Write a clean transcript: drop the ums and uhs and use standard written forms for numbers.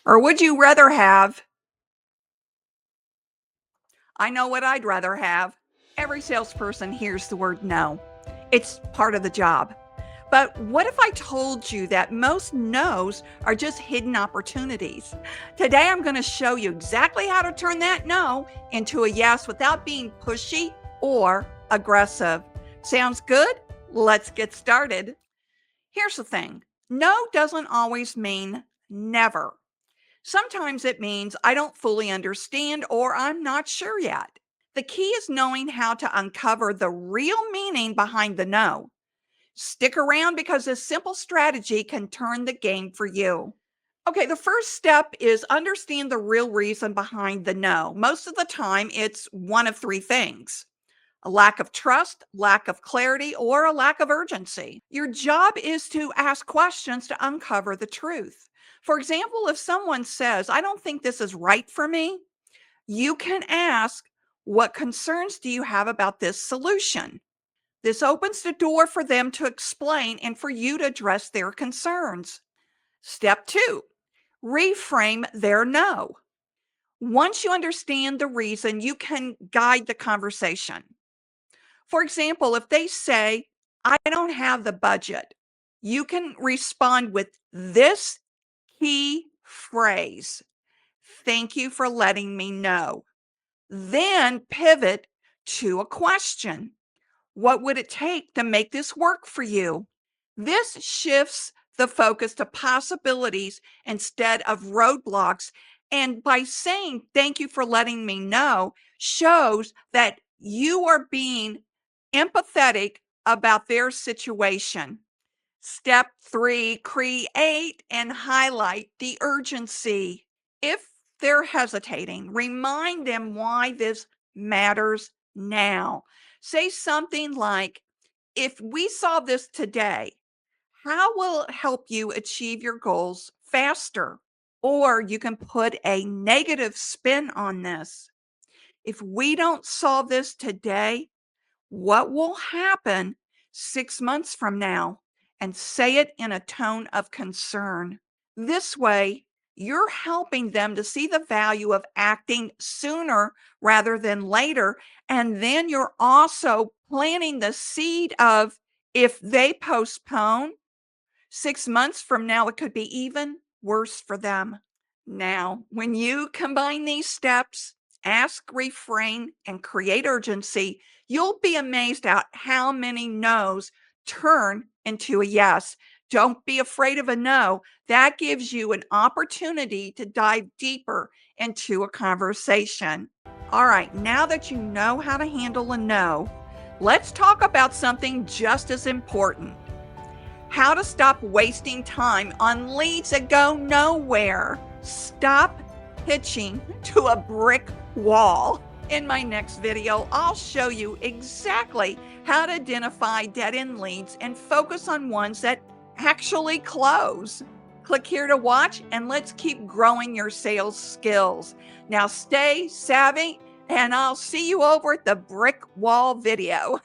Or would you rather have, I know what I'd rather have. Every salesperson hears the word no. It's part of the job. But what if I told you that most no's are just hidden opportunities? Today, I'm going to show you exactly how to turn that no into a yes without being pushy or aggressive. Sounds good? Let's get started. Here's the thing, no doesn't always mean never. Sometimes it means I don't fully understand or I'm not sure yet. The key is knowing how to uncover the real meaning behind the no. Stick around because this simple strategy can turn the game for you. Okay, the first step is understand the real reason behind the no. Most of the time, it's one of three things: a lack of trust, lack of clarity, or a lack of urgency. Your job is to ask questions to uncover the truth. For example, if someone says, I don't think this is right for me, you can ask, what concerns do you have about this solution? This opens the door for them to explain and for you to address their concerns. Step two, reframe their no. Once you understand the reason, you can guide the conversation. For example, if they say, I don't have the budget, you can respond with this key phrase: thank you for letting me know. Then pivot to a question. What would it take to make this work for you? This shifts the focus to possibilities instead of roadblocks. And by saying, thank you for letting me know, shows that you are being empathetic about their situation. Step three, create and highlight the urgency. If they're hesitating, remind them why this matters now. Say something like, if we solve this today, how will it help you achieve your goals faster? Or you can put a negative spin on this. If we don't solve this today, what will happen 6 months from now? And say it in a tone of concern. This way, you're helping them to see the value of acting sooner rather than later. And then you're also planting the seed of, if they postpone 6 months from now, it could be even worse for them. Now, when you combine these steps, ask, refrain, and create urgency, you'll be amazed at how many no's turn into a yes. Don't be afraid of a no. That gives you an opportunity to dive deeper into a conversation. All right, now that you know how to handle a no, let's talk about something just as important: how to stop wasting time on leads that go nowhere. Stop pitching to a brick wall. In my next video, I'll show you exactly how to identify dead-end leads and focus on ones that actually close. Click here to watch, and let's keep growing your sales skills. Now stay savvy, and I'll see you over at the brick wall video.